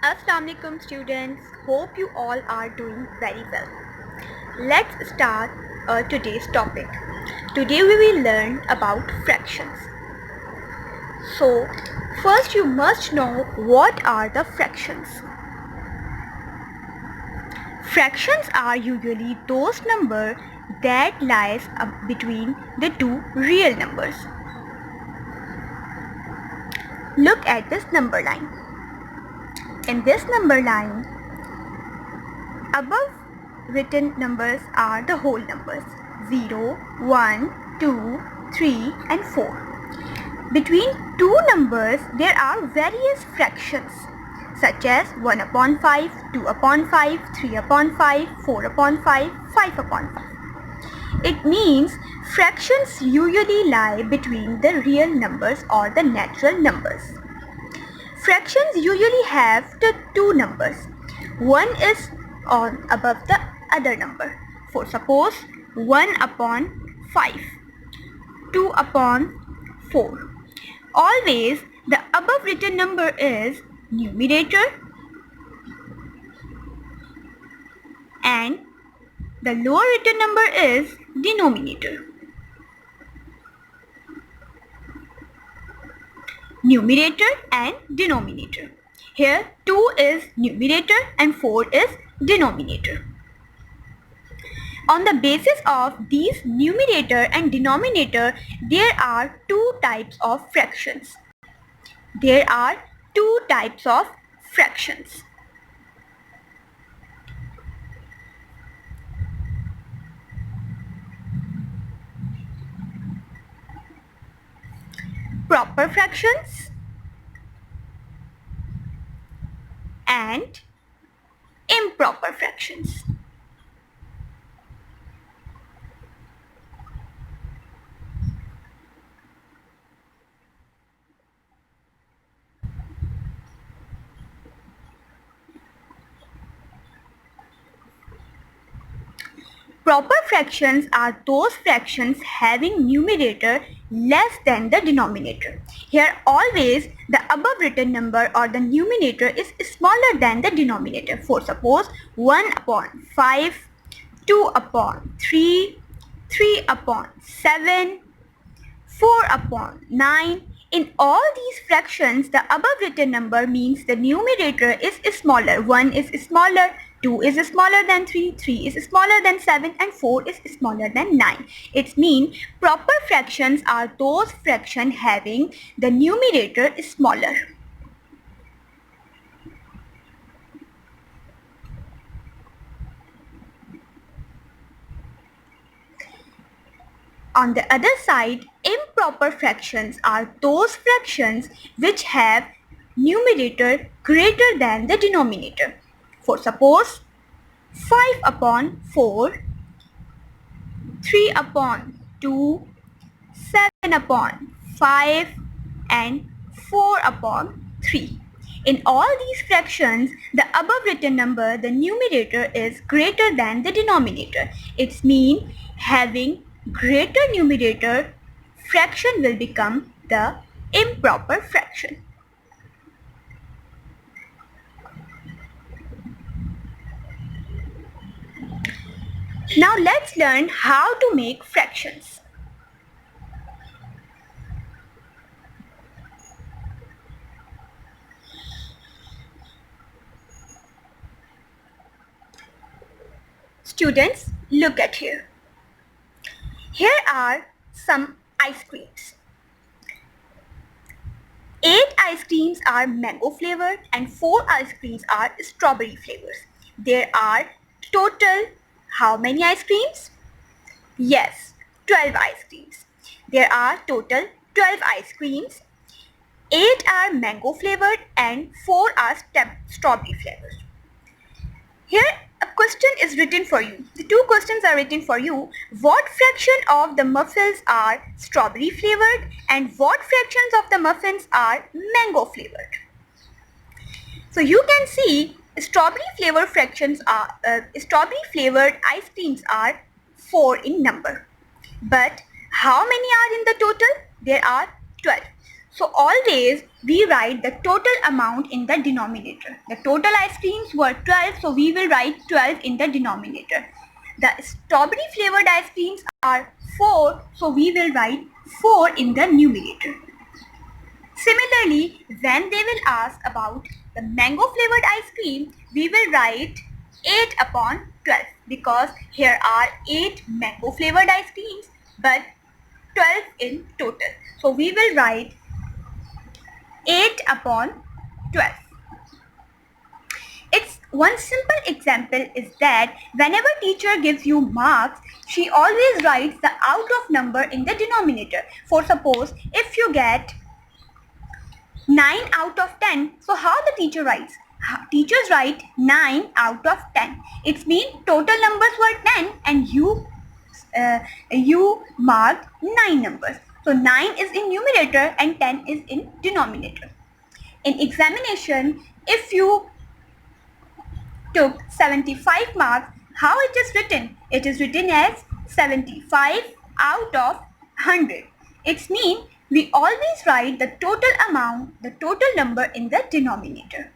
Assalamualaikum students, hope you all are doing very well. Let's start today's topic. Today we will learn about fractions. So first you must know what are the fractions. Fractions are usually those numbers that lies between the two real numbers. Look at this number line. In this number line, above written numbers are the whole numbers 0, 1, 2, 3 and 4. Between two numbers there are various fractions such as 1 upon 5, 2 upon 5, 3 upon 5, 4 upon 5, 5 upon 5. It means fractions usually lie between the real numbers or the natural numbers. Fractions usually have the two numbers. One is on above the other number. For suppose 1 upon 5, 2 upon 4. Always the above written number is numerator and the lower written number is denominator. Numerator and denominator. Here 2 is numerator and 4 is denominator. On the basis of these numerator and denominator, there are two types of fractions. There are two types of fractions. Proper fractions and improper fractions. Proper fractions are those fractions having numerator less than the denominator. Here always the above written number or the numerator is smaller than the denominator. For suppose 1 upon 5, 2 upon 3, 3 upon 7, 4 upon 9. In all these fractions, the above written number means the numerator is smaller. 1 is smaller, 2 is smaller than 3, 3 is smaller than 7 and 4 is smaller than 9. It means proper fractions are those fractions having the numerator is smaller. On the other side, improper fractions are those fractions which have numerator greater than the denominator. For suppose 5 upon 4, 3 upon 2, 7 upon 5 and 4 upon 3. In all these fractions, the above written number, the numerator is greater than the denominator. It means having greater numerator, fraction will become the improper fraction. Now let's learn how to make fractions. Students, look at here. Here are some ice creams. 8 ice creams are mango flavored and 4 ice creams are strawberry flavors. There are total how many ice creams? Yes, 12 ice creams. There are total 12 ice creams. 8 are mango flavored and 4 are strawberry flavored. Here a question is written for you. The two questions are written for you. What fraction of the muffins are strawberry flavored and what fractions of the muffins are mango flavored? So you can see strawberry flavored ice creams are 4 in number. But how many are in the total? There are 12. So always we write the total amount in the denominator. The total ice creams were 12, so we will write 12 in the denominator. The strawberry flavored ice creams are 4, so we will write 4 in the numerator. Similarly, when they will ask about the mango flavored ice cream, we will write 8 upon 12 because here are 8 mango flavored ice creams but 12 in total. So we will write 8 upon 12. It's one simple example is that whenever teacher gives you marks, she always writes the out of number in the denominator. For suppose if you get 9 out of 10, so how the teacher writes? Teachers write 9 out of 10. It means total numbers were 10 and you marked 9 numbers. So 9 is in numerator and 10 is in denominator. In examination, if you took 75 marks, how it is written? It is written as 75 out of 100. It means we always write the total amount, the total number in the denominator.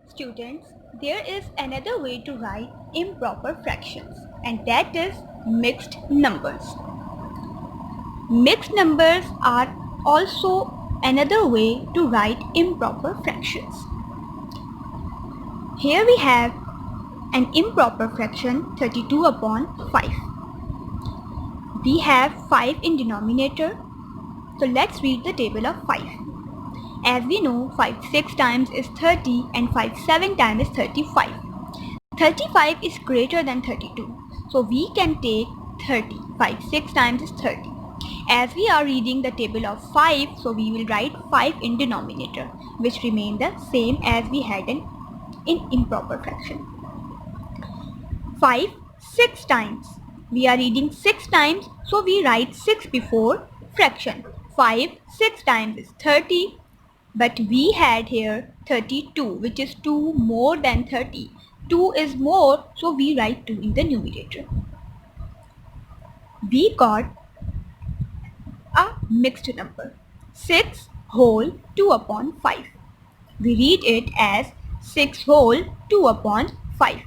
Students, there is another way to write improper fractions, and that is mixed numbers. Mixed numbers are also another way to write improper fractions. Here we have an improper fraction 32 upon 5. We have 5 in denominator, so let's read the table of 5. As we know, 5 6 times is 30 and 5 7 times is 35. 35 is greater than 32, so we can take 30. 5 6 times is 30. As we are reading the table of 5, so we will write 5 in denominator, which remain the same as we had in improper fraction. 5 6 times. We are reading 6 times, so we write 6 before fraction. 5 6 times is 30, but we had here 32, which is 2 more than 30. 2 is more, so we write 2 in the numerator. We got a mixed number, 6 whole 2 upon 5. We read it as 6 whole 2 upon 5.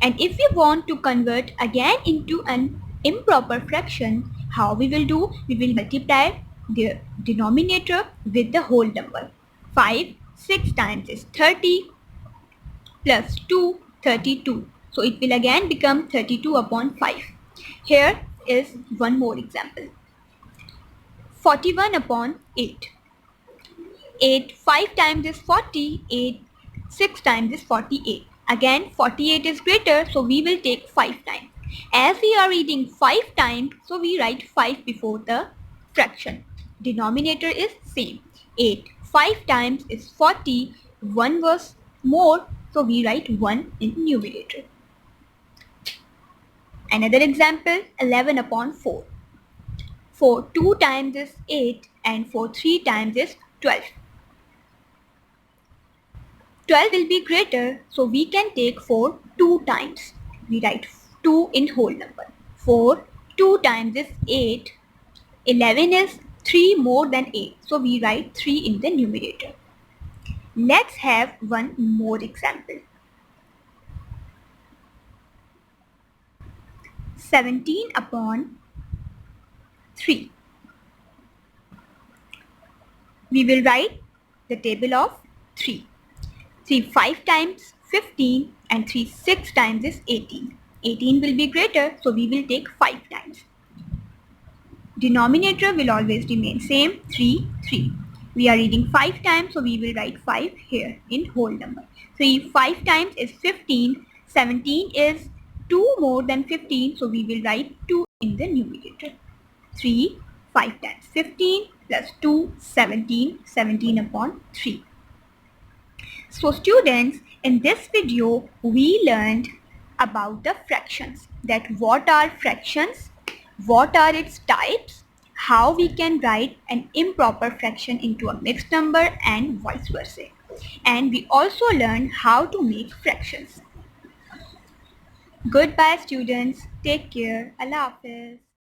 And if we want to convert again into an improper fraction, how we will do? We will multiply the denominator with the whole number. 5 6 times is 30 plus 2, 32. So it will again become 32 upon 5. Here is one more example. 41 upon 8. 8 5 times is 40, 8 6 times is 48. Again 48 is greater, so we will take 5 times. As we are reading 5 times, so we write 5 before the fraction. Denominator is same. 8 5 times is 40, 1 was more, so we write 1 in numerator. Another example, 11 upon 4. 4 2 times is 8 and 4 3 times is 12. 12 will be greater, so we can take 4 2 times. We write 2 in whole number. 4 2 times is 8. 11 is 3 more than 8, so we write 3 in the numerator. Let's have one more example. 17 upon 3. We will write the table of 3. 3 5 times 15 and 3 6 times is 18. 18 will be greater, so we will take 5 times. Denominator will always remain same, 3 3. We are reading 5 times, so we will write 5 here in whole number. 3 5 times is 15. 17 is 2 more than 15, so we will write 2 in the numerator. 3 5 times 15 plus 2 17, 17 upon 3. So students, in this video we learned about the fractions, that what are fractions, what are its types, how we can write an improper fraction into a mixed number and vice versa. And we also learned how to make fractions. Goodbye students, take care, Allah Hafiz.